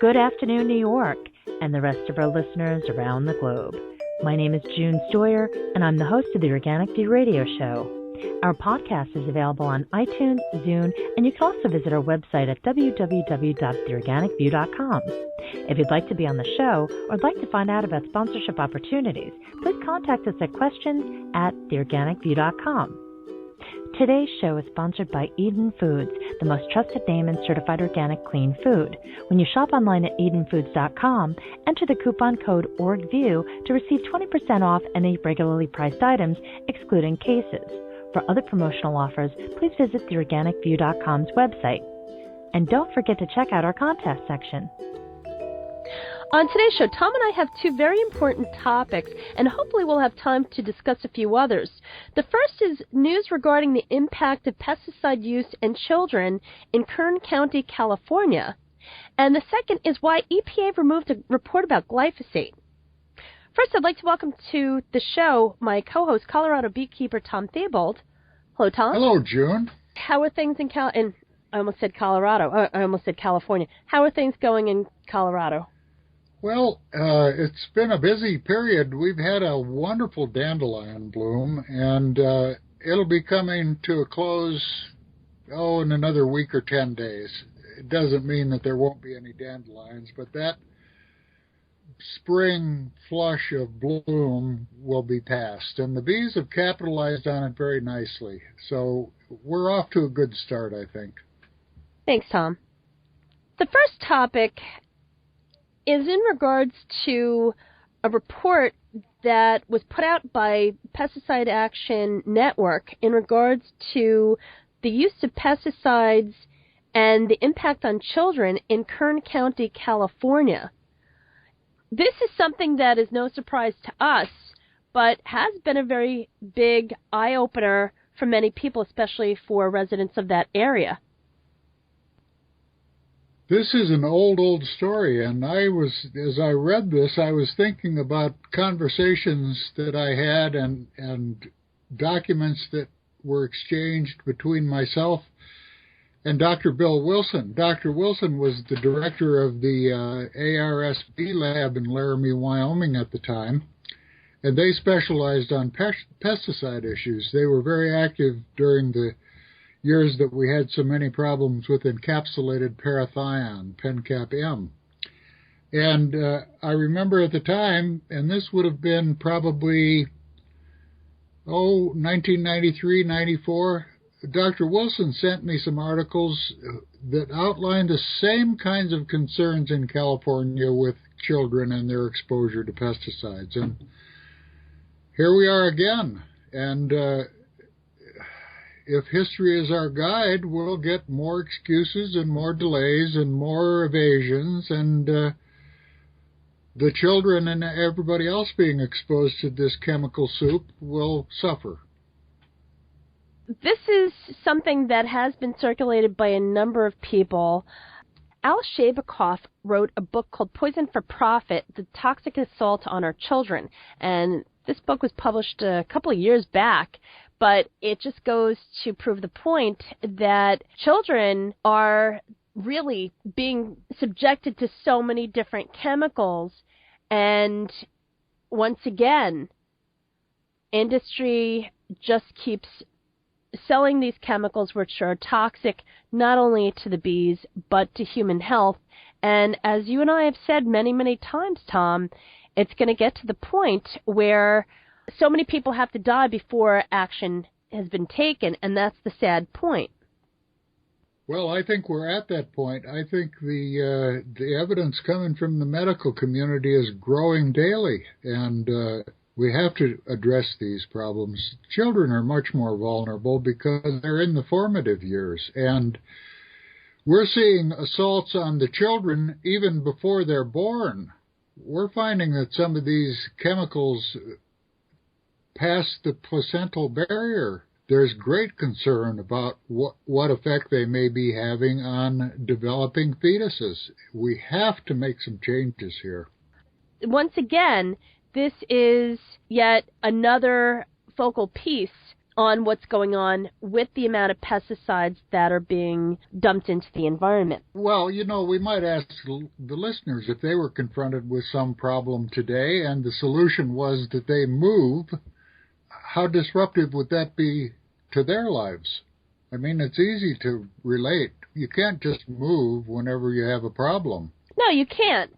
Good afternoon, New York, and the rest of our listeners around the globe. My name is June Stoyer, and I'm the host of the Organic View Radio Show. Our podcast is available on iTunes, Zune, and you can also visit our website at www.theorganicview.com. If you'd like to be on the show or would like to find out about sponsorship opportunities, please contact us at questions@theorganicview.com. Today's show is sponsored by Eden Foods, the most trusted name in certified organic clean food. When you shop online at EdenFoods.com, enter the coupon code ORGVIEW to receive 20% off any regularly priced items, excluding cases. For other promotional offers, please visit theorganicview.com's website. And don't forget to check out our contest section. On today's show, Tom and I have two very important topics, and hopefully we'll have time to discuss a few others. The first is news regarding the impact of pesticide use in children in Kern County, California. And the second is why EPA removed a report about glyphosate. First, I'd like to welcome to the show my co-host, Colorado beekeeper Tom Theobald. Hello, Tom. Hello, June. How are things in I almost said Colorado. I almost said California. How are things going in Colorado? Well, it's been a busy period. We've had a wonderful dandelion bloom, and it'll be coming to a close, in another week or 10 days. It doesn't mean that there won't be any dandelions, but that spring flush of bloom will be past, and the bees have capitalized on it very nicely. So we're off to a good start, I think. Thanks, Tom. The first topic is in regards to a report that was put out by Pesticide Action Network in regards to the use of pesticides and the impact on children in Kern County, California. This is something that is no surprise to us, but has been a very big eye-opener for many people, especially for residents of that area. This is an old story, and as I read this, I was thinking about conversations that I had and documents that were exchanged between myself and Dr. Bill Wilson. Dr. Wilson was the director of the ARSB lab in Laramie, Wyoming at the time, and they specialized on pesticide issues. They were very active during the years that we had so many problems with encapsulated parathion, PenCap-M. And I remember at the time, and this would have been probably, 1993, 94, Dr. Wilson sent me some articles that outlined the same kinds of concerns in California with children and their exposure to pesticides. And here we are again. And if history is our guide, we'll get more excuses and more delays and more evasions, and the children and everybody else being exposed to this chemical soup will suffer. This is something that has been circulated by a number of people. Al Shabakoff wrote a book called Poison for Profit, The Toxic Assault on Our Children. And this book was published a couple of years back, but it just goes to prove the point that children are really being subjected to so many different chemicals. And once again, industry just keeps selling these chemicals which are toxic not only to the bees but to human health. And as you and I have said many, many times, Tom, it's going to get to the point where so many people have to die before action has been taken, and that's the sad point. Well, I think we're at that point. I think the evidence coming from the medical community is growing daily, and we have to address these problems. Children are much more vulnerable because they're in the formative years, and we're seeing assaults on the children even before they're born. We're finding that some of these chemicals pass the placental barrier. There's great concern about what effect they may be having on developing fetuses. We have to make some changes here. Once again, this is yet another focal piece on what's going on with the amount of pesticides that are being dumped into the environment. Well, we might ask the listeners if they were confronted with some problem today and the solution was that they move, how disruptive would that be to their lives? I mean, it's easy to relate. You can't just move whenever you have a problem. No, you can't.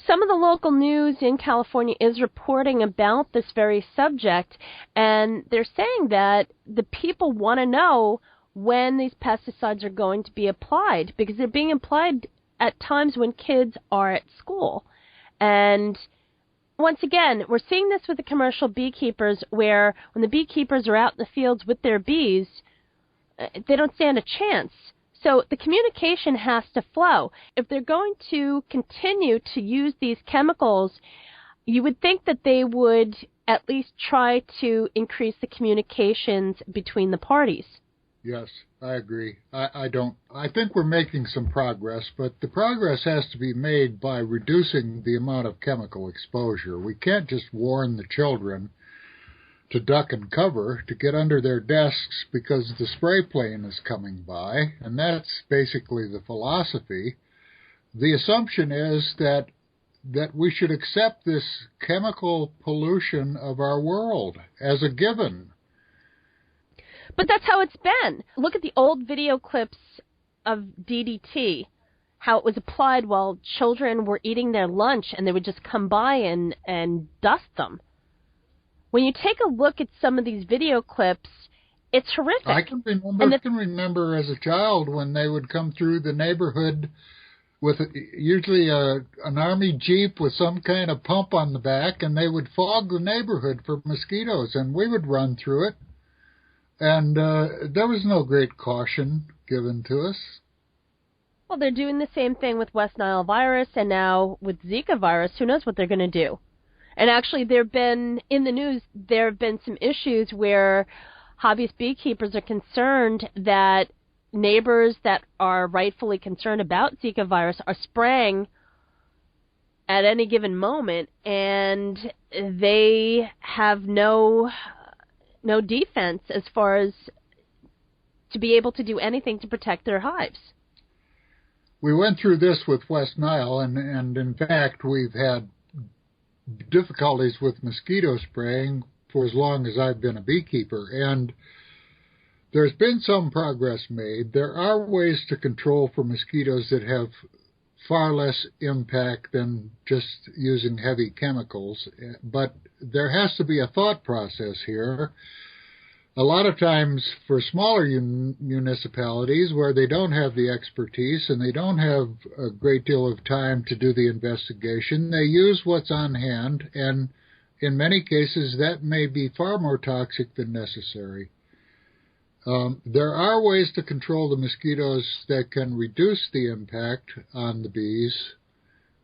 Some of the local news in California is reporting about this very subject, and they're saying that the people want to know when these pesticides are going to be applied, because they're being applied at times when kids are at school. And once again, we're seeing this with the commercial beekeepers, where when the beekeepers are out in the fields with their bees, they don't stand a chance. So the communication has to flow. If they're going to continue to use these chemicals, you would think that they would at least try to increase the communications between the parties. Yes, I agree. I think we're making some progress, but the progress has to be made by reducing the amount of chemical exposure. We can't just warn the children to duck and cover, to get under their desks because the spray plane is coming by, and that's basically the philosophy. The assumption is that we should accept this chemical pollution of our world as a given. But that's how it's been. Look at the old video clips of DDT, how it was applied while children were eating their lunch and they would just come by and dust them. When you take a look at some of these video clips, it's horrific. I can remember as a child when they would come through the neighborhood with usually an army jeep with some kind of pump on the back, and they would fog the neighborhood for mosquitoes, and we would run through it. And there was no great caution given to us. Well, they're doing the same thing with West Nile virus, and now with Zika virus. Who knows what they're going to do? And actually, there have been some issues where hobbyist beekeepers are concerned that neighbors that are rightfully concerned about Zika virus are spraying at any given moment, and they have no defense as far as to be able to do anything to protect their hives. We went through this with West Nile, and in fact, we've had difficulties with mosquito spraying for as long as I've been a beekeeper, and there's been some progress made. There are ways to control for mosquitoes that have far less impact than just using heavy chemicals, but there has to be a thought process here. A lot of times for smaller municipalities where they don't have the expertise and they don't have a great deal of time to do the investigation, they use what's on hand, and in many cases that may be far more toxic than necessary. There are ways to control the mosquitoes that can reduce the impact on the bees,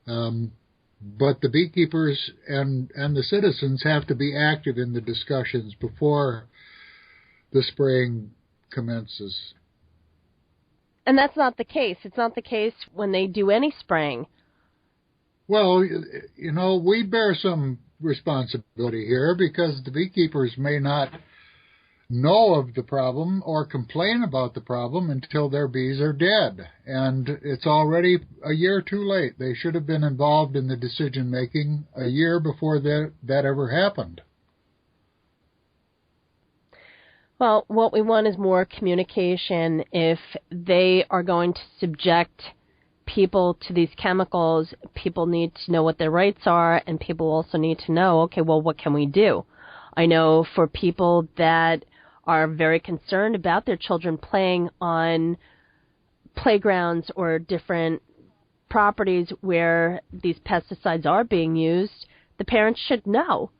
but the beekeepers and the citizens have to be active in the discussions before the spraying commences. And that's not the case. It's not the case when they do any spraying. Well, we bear some responsibility here because the beekeepers may not know of the problem or complain about the problem until their bees are dead. And it's already a year too late. They should have been involved in the decision-making a year before that ever happened. Well, what we want is more communication. If they are going to subject people to these chemicals, people need to know what their rights are, and people also need to know, okay, well, what can we do? I know for people that are very concerned about their children playing on playgrounds or different properties where these pesticides are being used, the parents should know.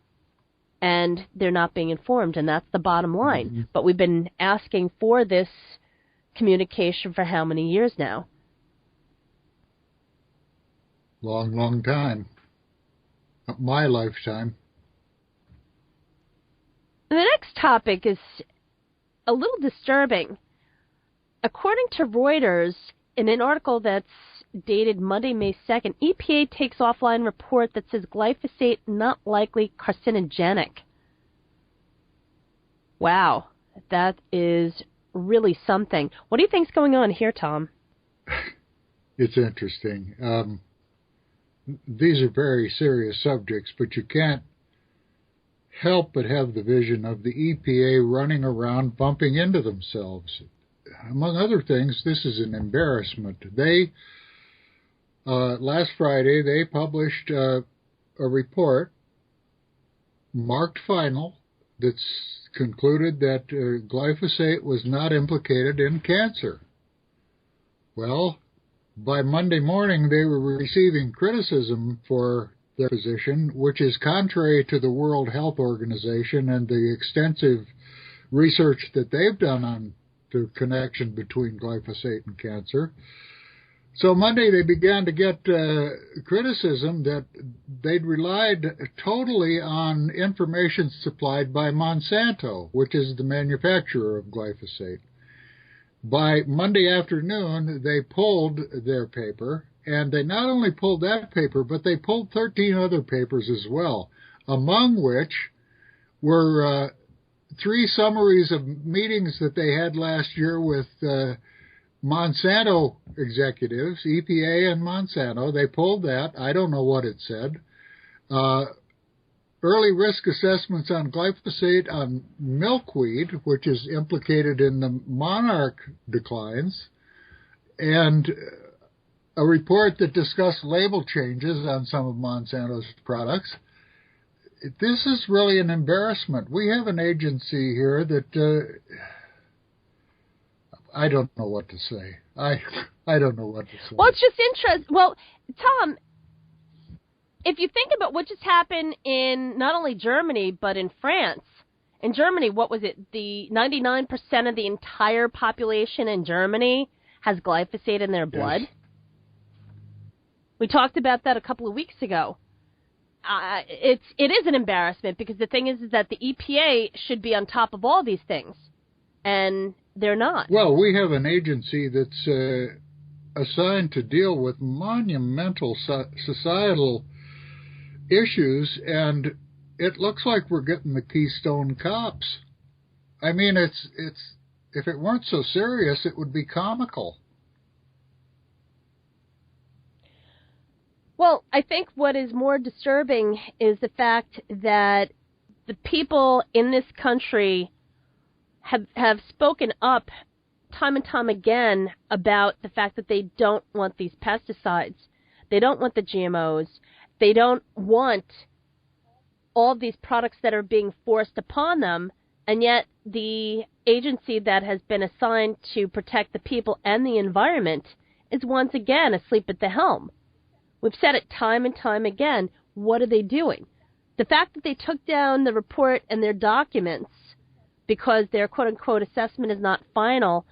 And they're not being informed, and that's the bottom line. Mm-hmm. But we've been asking for this communication for how many years now? Long, long time. My lifetime. The next topic is a little disturbing. According to Reuters, in an article that's dated Monday, May 2nd, EPA takes offline report that says glyphosate not likely carcinogenic. Wow, that is really something. What do you think's going on here, Tom? It's interesting. These are very serious subjects, but you can't help but have the vision of the EPA running around bumping into themselves. Among other things, this is an embarrassment. They last Friday they published a report marked final that's concluded that glyphosate was not implicated in cancer. Well, by Monday morning, they were receiving criticism for their position, which is contrary to the World Health Organization and the extensive research that they've done on the connection between glyphosate and cancer. So Monday they began to get criticism that they'd relied totally on information supplied by Monsanto, which is the manufacturer of glyphosate. By Monday afternoon, they pulled their paper, and they not only pulled that paper, but they pulled 13 other papers as well, among which were 3 summaries of meetings that they had last year with Monsanto executives, EPA and Monsanto. They pulled that. I don't know what it said. Early risk assessments on glyphosate on milkweed, which is implicated in the monarch declines, and a report that discussed label changes on some of Monsanto's products. This is really an embarrassment. We have an agency here that I don't know what to say. I don't know what to say. Well, it's just interesting. Well, Tom, if you think about what just happened in not only Germany, but in France. In Germany, what was it? The 99% of the entire population in Germany has glyphosate in their blood. Yes. We talked about that a couple of weeks ago. It is an embarrassment because the thing is that the EPA should be on top of all these things, and they're not. Well, we have an agency that's assigned to deal with monumental societal issues, and it looks like we're getting the Keystone Cops. I mean, it's if it weren't so serious, it would be comical. Well, I think what is more disturbing is the fact that the people in this country have spoken up time and time again about the fact that they don't want these pesticides. They don't want the GMOs. They don't want all of these products that are being forced upon them, and yet the agency that has been assigned to protect the people and the environment is once again asleep at the helm. We've said it time and time again. What are they doing? The fact that they took down the report and their documents because their quote-unquote assessment is not final,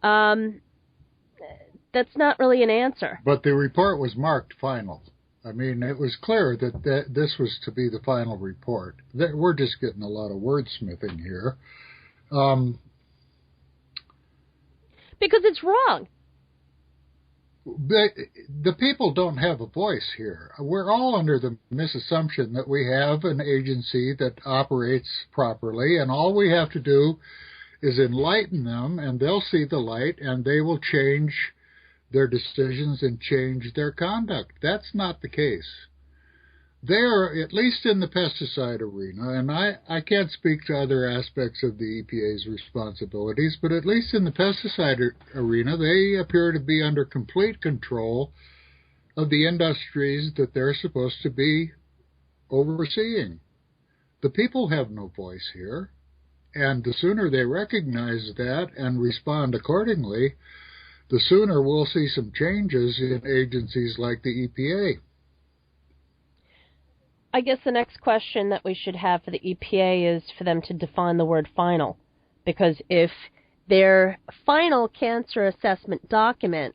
that's not really an answer. But the report was marked final. I mean, it was clear that this was to be the final report. We're just getting a lot of wordsmithing here. Because it's wrong. The people don't have a voice here. We're all under the misassumption that we have an agency that operates properly, and all we have to do is enlighten them, and they'll see the light, and they will change their decisions and change their conduct. That's not the case. They are, at least in the pesticide arena, and I can't speak to other aspects of the EPA's responsibilities, but at least in the pesticide arena, they appear to be under complete control of the industries that they're supposed to be overseeing. The people have no voice here, and the sooner they recognize that and respond accordingly, the sooner we'll see some changes in agencies like the EPA. I guess the next question that we should have for the EPA is for them to define the word final. Because if their final cancer assessment document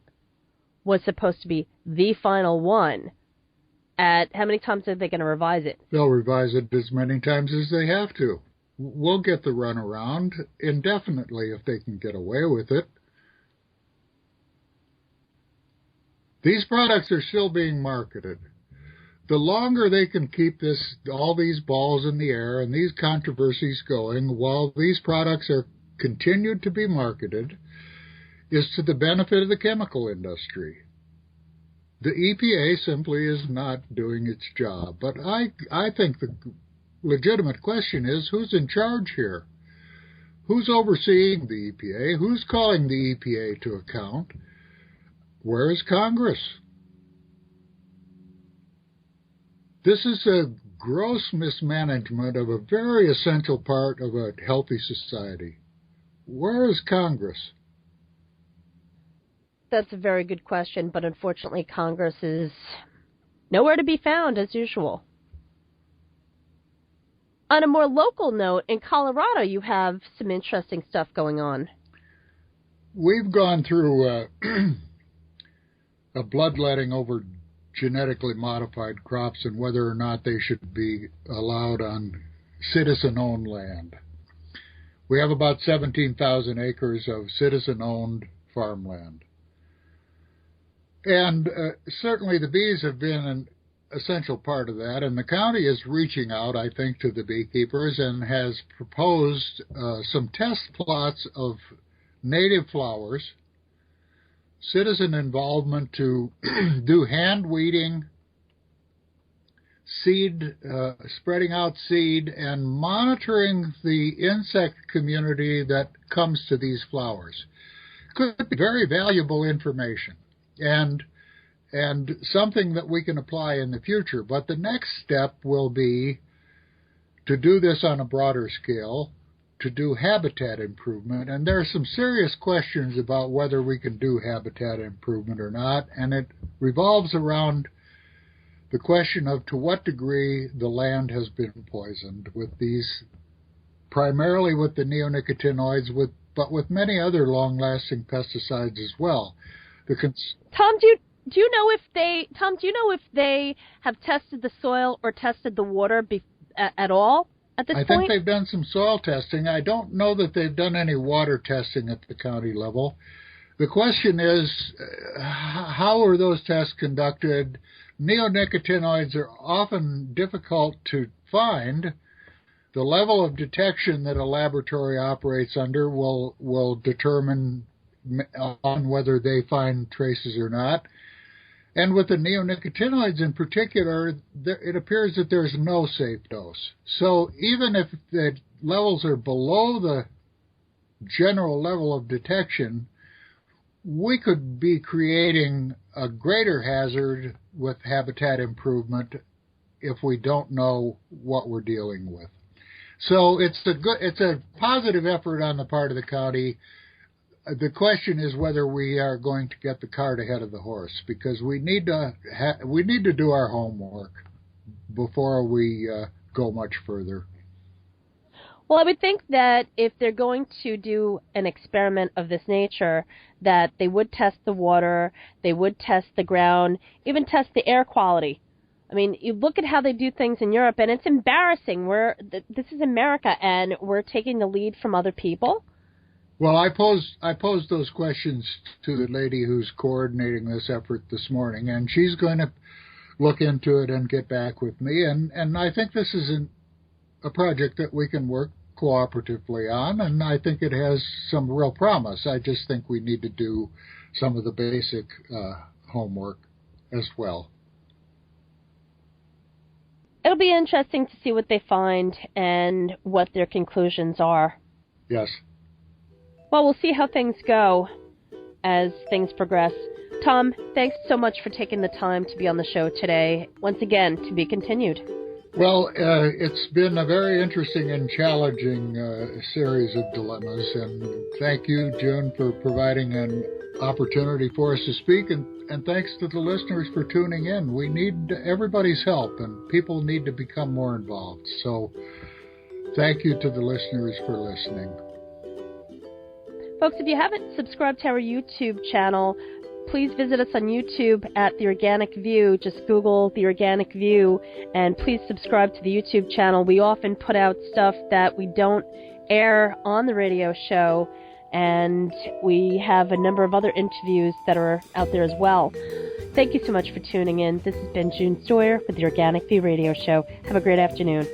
was supposed to be the final one, at how many times are they going to revise it? They'll revise it as many times as they have to. We'll get the runaround indefinitely if they can get away with it. These products are still being marketed. the longer they can keep all these balls in the air and these controversies going while these products are continued to be marketed is to the benefit of the chemical industry. The EPA simply is not doing its job. But I think the legitimate question is, who's in charge here? Who's overseeing the EPA? Who's calling the EPA to account? Where is Congress? This is a gross mismanagement of a very essential part of a healthy society. Where is Congress? That's a very good question, but unfortunately Congress is nowhere to be found as usual. On a more local note, in Colorado you have some interesting stuff going on. We've gone through a bloodletting over genetically modified crops and whether or not they should be allowed on citizen-owned land. We have about 17,000 acres of citizen-owned farmland. And certainly the bees have been an essential part of that, and the county is reaching out, I think, to the beekeepers and has proposed some test plots of native flowers, citizen involvement to do hand weeding, seed, spreading out seed, and monitoring the insect community that comes to these flowers. Could be very valuable information and something that we can apply in the future. But the next step will be to do this on a broader scale, to do habitat improvement. And there are some serious questions about whether we can do habitat improvement or not. And it revolves around the question of to what degree the land has been poisoned with these, primarily with the neonicotinoids, but with many other long-lasting pesticides as well. Tom, do you know if they have tested the soil or tested the water at all at this point? I think they've done some soil testing. I don't know that they've done any water testing at the county level. The question is, how are those tests conducted? Neonicotinoids are often difficult to find. The level of detection that a laboratory operates under will determine on whether they find traces or not. And with the neonicotinoids in particular, it appears that there's no safe dose. So even if the levels are below the general level of detection, we could be creating a greater hazard with habitat improvement if we don't know what we're dealing with. So it's a positive effort on the part of the county. The question is whether we are going to get the cart ahead of the horse, because we need to do our homework before we go much further. Well, I would think that if they're going to do an experiment of this nature, that they would test the water, they would test the ground, even test the air quality. I mean, you look at how they do things in Europe, and it's embarrassing. This is America, and we're taking the lead from other people. Well, I posed those questions to the lady who's coordinating this effort this morning, and she's going to look into it and get back with me. And I think this is a project that we can work cooperatively on, and I think it has some real promise. I just think we need to do some of the basic homework as well. It'll be interesting to see what they find and what their conclusions are. Yes. Well, we'll see how things go as things progress. Tom, thanks so much for taking the time to be on the show today. Once again, to be continued. Well, it's been a very interesting and challenging series of dilemmas, and thank you, June, for providing an opportunity for us to speak, and thanks to the listeners for tuning in. We need everybody's help, and people need to become more involved. So thank you to the listeners for listening. Folks, if you haven't subscribed to our YouTube channel, please visit us on YouTube at The Organic View. Just Google The Organic View, and please subscribe to the YouTube channel. We often put out stuff that we don't air on the radio show, and we have a number of other interviews that are out there as well. Thank you so much for tuning in. This has been June Sawyer with the Organic View Radio Show. Have a great afternoon.